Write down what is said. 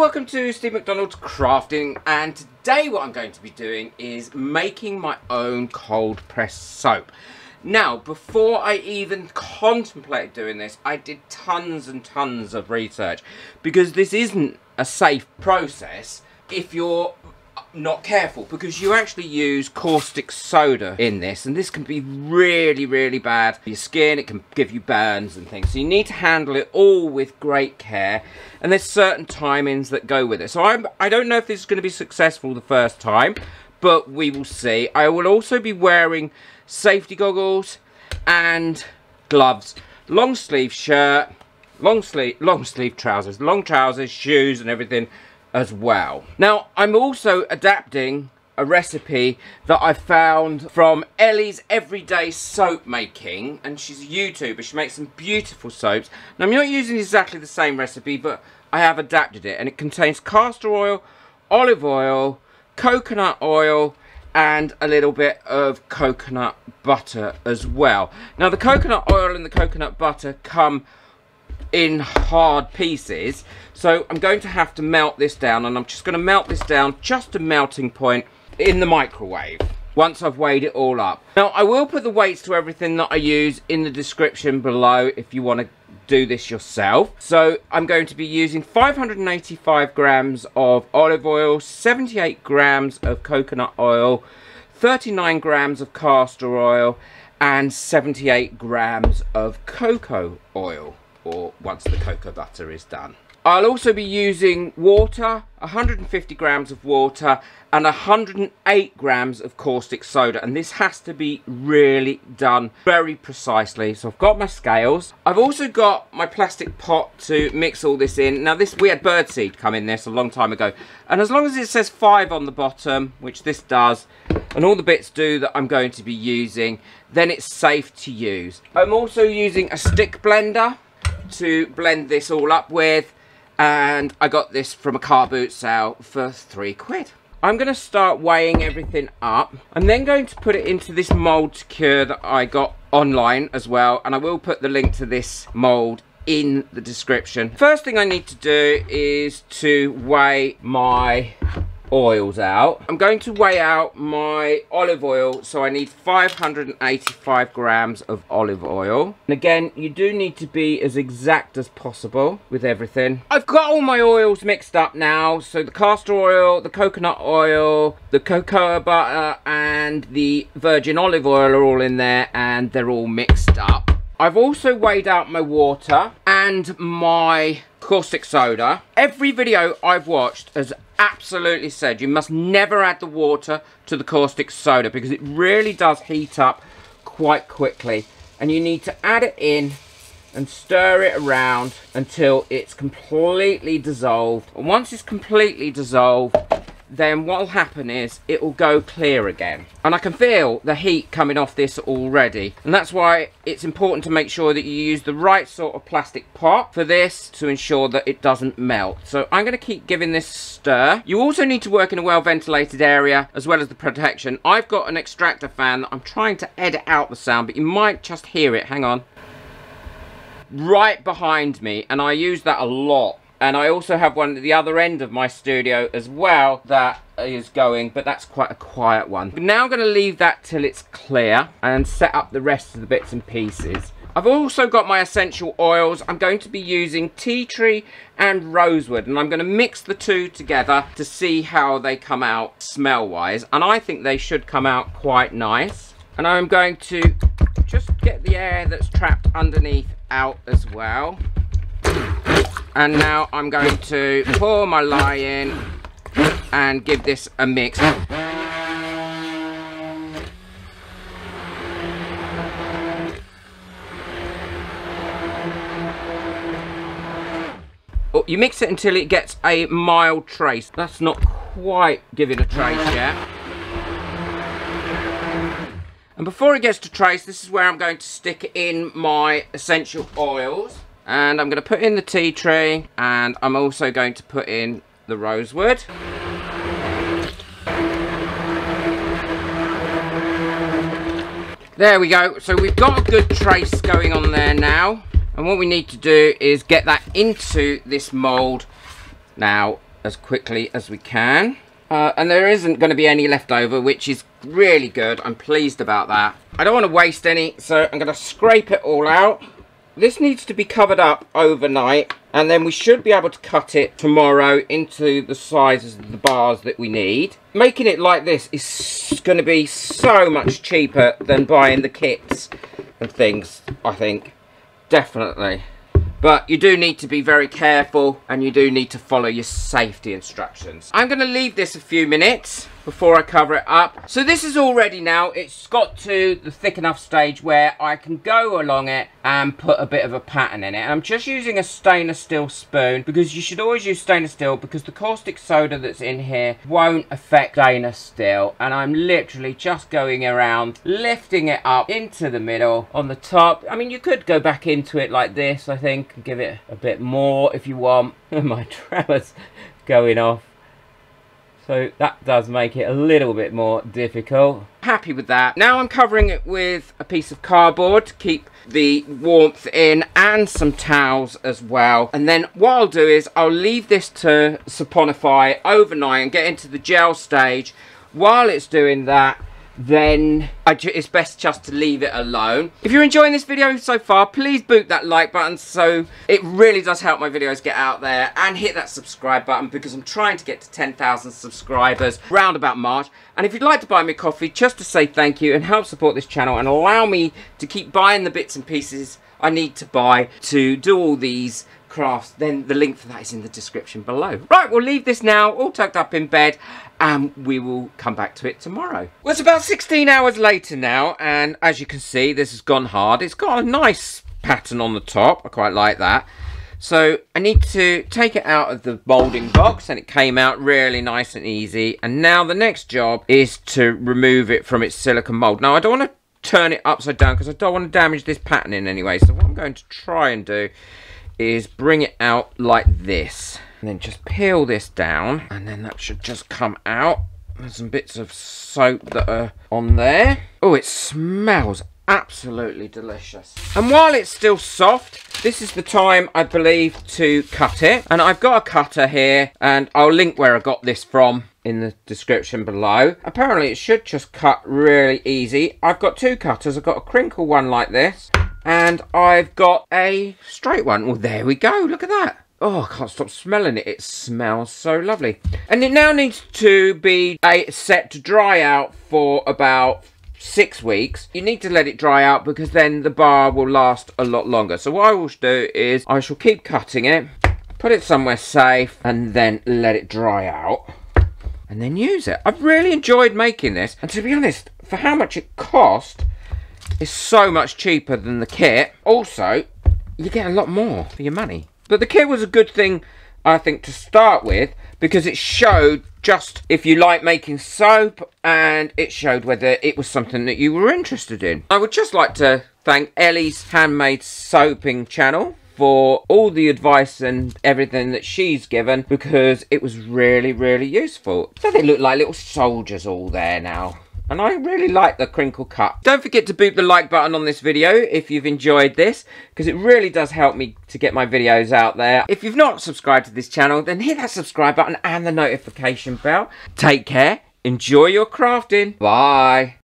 welcome to Steve McDonald's Crafting, and today what I'm going to be doing is making my own cold press soap. Now, before I even contemplated doing this, I did tons and tons of research, because this isn't a safe process if you're not careful, because you actually use caustic soda in this, and this can be really bad for your skin. It can give you burns and things, so you need to handle it all with great care, and there's certain timings that go with it. So I don't know if this is going to be successful the first time, but we will see. I will also be wearing safety goggles and gloves, long sleeve shirt, long sleeve trousers, long trousers, shoes and everything as well. Now, I'm also adapting a recipe that I found from Ellie's Everyday Soap Making, and she's a YouTuber. She makes some beautiful soaps. Now, I'm not using exactly the same recipe, but I have adapted it, and it contains castor oil, olive oil, coconut oil, and a little bit of coconut butter as well. Now, the coconut oil and the coconut butter come in hard pieces, so I'm going to have to melt this down, and I'm just going to melt this down just to melting point in the microwave once I've weighed it all up. Now, I will put the weights to everything that I use in the description below if you want to do this yourself. So I'm going to be using 585 grams of olive oil, 78 grams of coconut oil, 39 grams of castor oil, and 78 grams of cocoa oil, or once the cocoa butter is done. I'll also be using water, 150 grams of water, and 108 grams of caustic soda, and this has to be really done very precisely. So I've got my scales. I've also got my plastic pot to mix all this in. Now, we had birdseed come in this a long time ago, and as long as it says 5 on the bottom, which this does, and all the bits do that I'm going to be using, then it's safe to use. I'm also using a stick blender to blend this all up with, and I got this from a car boot sale for £3. I'm going to start weighing everything up. I'm then going to put it into this mould to cure that I got online as well, and I will put the link to this mould in the description. First thing I need to do is to weigh my oils out. I'm going to weigh out my olive oil, so I need 585 grams of olive oil. And again, you do need to be as exact as possible with everything. I've got all my oils mixed up now, so the castor oil, the coconut oil, the cocoa butter, and the virgin olive oil are all in there, and they're all mixed up. I've also weighed out my water and my caustic soda. Every video I've watched has absolutely said you must never add the water to the caustic soda, because it really does heat up quite quickly, and you need to add it in and stir it around until it's completely dissolved. And once it's completely dissolved, then what will happen is it will go clear again, and I can feel the heat coming off this already, and that's why it's important to make sure that you use the right sort of plastic pot for this to ensure that it doesn't melt. So I'm going to keep giving this a stir. You also need to work in a well ventilated area as well as the protection. I've got an extractor fan that I'm trying to edit out the sound, but you might just hear it. Hang on. Right behind me, and I use that a lot. And I also have one at the other end of my studio as well that is going, but that's quite a quiet one. We're now going to leave that till it's clear and set up the rest of the bits and pieces. I've also got my essential oils. I'm going to be using tea tree and rosewood, and I'm going to mix the two together to see how they come out smell-wise, and I think they should come out quite nice. And I'm going to just get the air that's trapped underneath out as well. And now I'm going to pour my lye in and give this a mix. Oh, you mix it until it gets a mild trace. That's not quite giving a trace yet. And before it gets to trace, this is where I'm going to stick in my essential oils. And I'm going to put in the tea tree, and I'm also going to put in the rosewood. There we go. So we've got a good trace going on there now. And what we need to do is get that into this mould now as quickly as we can. And there isn't going to be any left over, which is really good. I'm pleased about that. I don't want to waste any, so I'm going to scrape it all out. This needs to be covered up overnight, and then we should be able to cut it tomorrow into the sizes of the bars that we need. Making it like this is going to be so much cheaper than buying the kits and things, I think. Definitely. But you do need to be very careful, and you do need to follow your safety instructions. I'm going to leave this a few minutes before I cover it up. So this is all ready now. It's got to the thick enough stage where I can go along it and put a bit of a pattern in it. And I'm just using a stainless steel spoon, because you should always use stainless steel, because the caustic soda that's in here won't affect stainless steel. And I'm literally just going around, lifting it up into the middle on the top. I mean, you could go back into it like this, I think, and give it a bit more if you want. My tremor's going off. So that does make it a little bit more difficult. Happy with that. Now I'm covering it with a piece of cardboard to keep the warmth in, and some towels as well. And then what I'll do is I'll leave this to saponify overnight and get into the gel stage. While it's doing that, then it's best just to leave it alone. If you're enjoying this video so far, please boot that like button, so it really does help my videos get out there, and hit that subscribe button, because I'm trying to get to 10,000 subscribers round about March. And if you'd like to buy me coffee just to say thank you and help support this channel and allow me to keep buying the bits and pieces I need to buy to do all these crafts, then the link for that is in the description below. Right, we'll leave this now all tucked up in bed, and we will come back to it tomorrow. Well, it's about 16 hours later now, and as you can see, this has gone hard. It's got a nice pattern on the top. I quite like that. So I need to take it out of the moulding box, and it came out really nice and easy. And now the next job is to remove it from its silicone mold. Now I don't want to turn it upside down, because I don't want to damage this pattern in any way. So what I'm going to try and do is bring it out like this, and then just peel this down, and then that should just come out. There's some bits of soap that are on there. Oh, it smells absolutely delicious. And while it's still soft, this is the time, I believe, to cut it. And I've got a cutter here, and I'll link where I got this from in the description below. Apparently it should just cut really easy. I've got two cutters. I've got a crinkle one like this, and I've got a straight one. Well, there we go. Look at that. Oh, I can't stop smelling it. It smells so lovely. And it now needs to be set to dry out for about 6 weeks. You need to let it dry out, because then the bar will last a lot longer. So what I will do is I shall keep cutting it, put it somewhere safe, and then let it dry out, and then use it. I've really enjoyed making this, and to be honest, for how much it cost, it's so much cheaper than the kit. Also, you get a lot more for your money. But the kit was a good thing, I think, to start with, because it showed just if you like making soap, and it showed whether it was something that you were interested in. I would just like to thank Ellie's Handmade Soaping channel for all the advice and everything that she's given, because it was really, really useful. So they look like little soldiers all there now. And I really like the crinkle cut. Don't forget to boot the like button on this video if you've enjoyed this, because it really does help me to get my videos out there. If you've not subscribed to this channel, then hit that subscribe button and the notification bell. Take care. Enjoy your crafting. Bye.